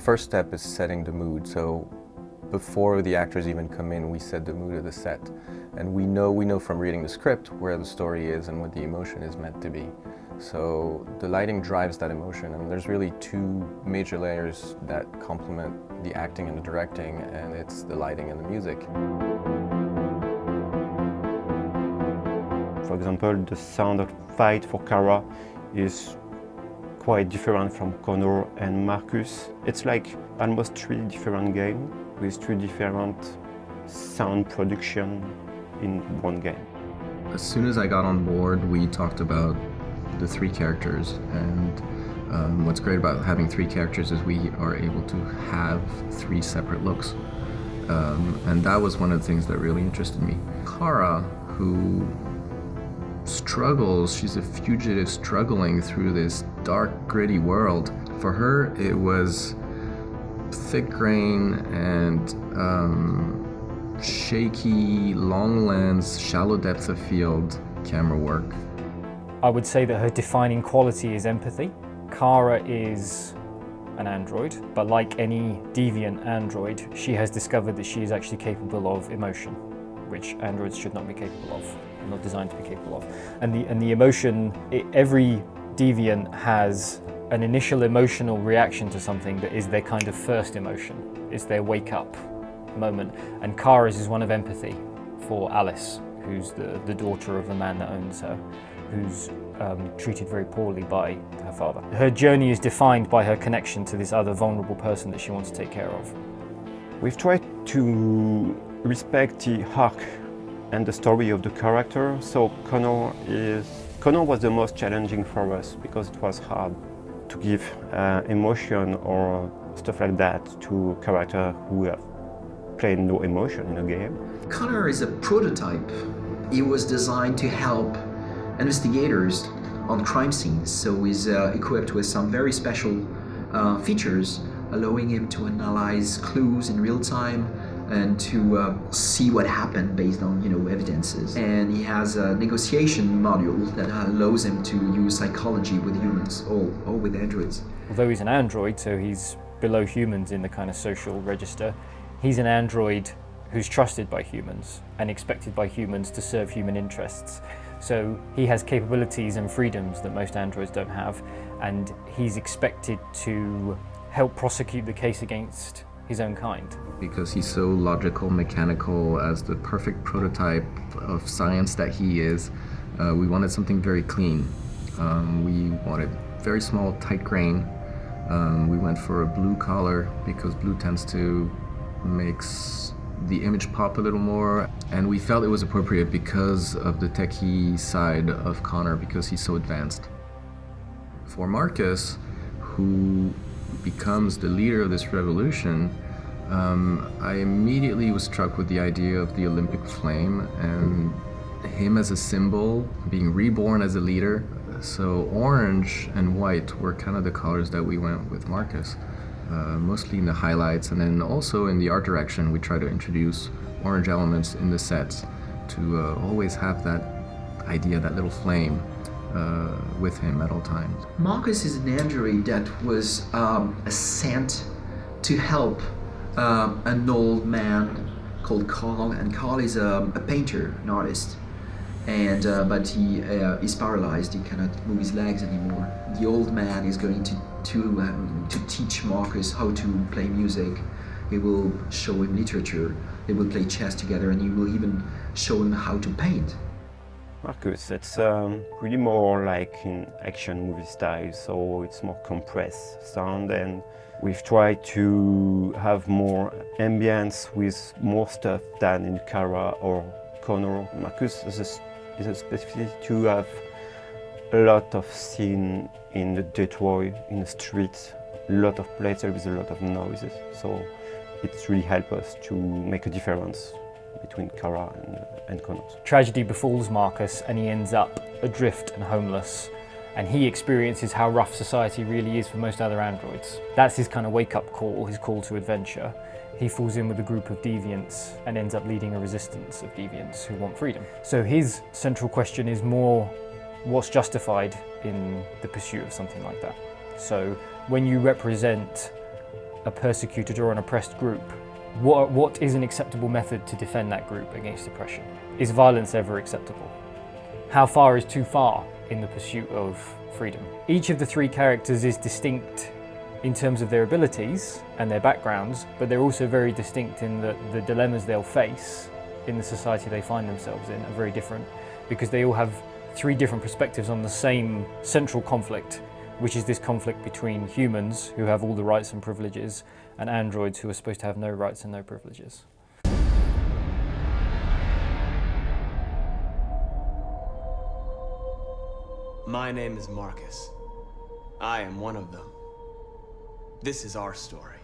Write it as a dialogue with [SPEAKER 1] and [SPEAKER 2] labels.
[SPEAKER 1] first step is setting the mood. So before the actors even come in, we set the mood of the set. And we know from reading the script where the story is and what the emotion is meant to be. So the lighting drives that emotion, and there's really two major layers that complement the acting and the directing, and it's the lighting and the music.
[SPEAKER 2] For example, the sound of fight for Cara is quite different from Connor and Marcus. It's like almost three different games with three different sound production in one game.
[SPEAKER 1] As soon as I got on board, we talked about the three characters, and what's great about having three characters is we are able to have three separate looks. And that was one of the things that really interested me. Cara, who struggles, she's a fugitive struggling through this dark, gritty world. For her, it was thick grain and shaky, long lens, shallow depth of field camera work.
[SPEAKER 3] I would say that her defining quality is empathy. Cara is an android, but like any deviant android, she has discovered that she is actually capable of emotion, which androids should not be capable of, and not designed to be capable of. And the emotion, every deviant has an initial emotional reaction to something that is their kind of first emotion. It's their wake up moment. And Cara's is one of empathy for Alice, who's the daughter of the man that owns her, who's treated very poorly by her father. Her journey is defined by her connection to this other vulnerable person that she wants to take care of.
[SPEAKER 2] We've tried to respect the arc and the story of the character. So Connor was the most challenging for us because it was hard to give emotion or stuff like that to a character who have played no emotion in a game.
[SPEAKER 4] Connor is a prototype. It was designed to help investigators on crime scenes, so he's equipped with some very special features, allowing him to analyze clues in real time and to see what happened based on evidences. And he has a negotiation module that allows him to use psychology with humans or with androids.
[SPEAKER 3] Although he's an android, so he's below humans in the kind of social register, he's an android who's trusted by humans and expected by humans to serve human interests. So he has capabilities and freedoms that most androids don't have, and he's expected to help prosecute the case against his own kind.
[SPEAKER 1] Because he's so logical, mechanical, as the perfect prototype of science that he is, we wanted something very clean. We wanted very small, tight grain. We went for a blue collar because blue tends to makes the image pop a little more, and we felt it was appropriate because of the techie side of Connor, because he's so advanced. For Marcus, who becomes the leader of this revolution, I immediately was struck with the idea of the Olympic flame and him as a symbol, being reborn as a leader. So orange and white were kind of the colors that we went with Marcus. Mostly in the highlights, and then also in the art direction we try to introduce orange elements in the sets to always have that idea, that little flame with him at all times.
[SPEAKER 4] Marcus is an android that was sent to help an old man called Carl, and Carl is a painter, an artist, and but he is paralyzed. He cannot move his legs anymore. The old man is going to teach Marcus how to play music. He will show him literature. They will play chess together, and he will even show him how to paint.
[SPEAKER 2] Marcus, it's really more like in action movie style, so it's more compressed sound, and we've tried to have more ambience with more stuff than in Cara or Connor. Marcus is a specificity to have a lot of scene in the Detroit, in the streets, a lot of places with a lot of noises. So it's really helped us to make a difference between Cara and Connor.
[SPEAKER 3] Tragedy befalls Marcus and he ends up adrift and homeless, and he experiences how rough society really is for most other androids. That's his kind of wake-up call, his call to adventure. He falls in with a group of deviants and ends up leading a resistance of deviants who want freedom. So his central question is more what's justified in the pursuit of something like that. So when you represent a persecuted or an oppressed group, what is an acceptable method to defend that group against oppression? Is violence ever acceptable? How far is too far in the pursuit of freedom? Each of the three characters is distinct in terms of their abilities and their backgrounds, but they're also very distinct in that the dilemmas they'll face in the society they find themselves in are very different, because they all have three different perspectives on the same central conflict, which is this conflict between humans who have all the rights and privileges and androids who are supposed to have no rights and no privileges.
[SPEAKER 5] My name is Marcus. I am one of them. This is our story.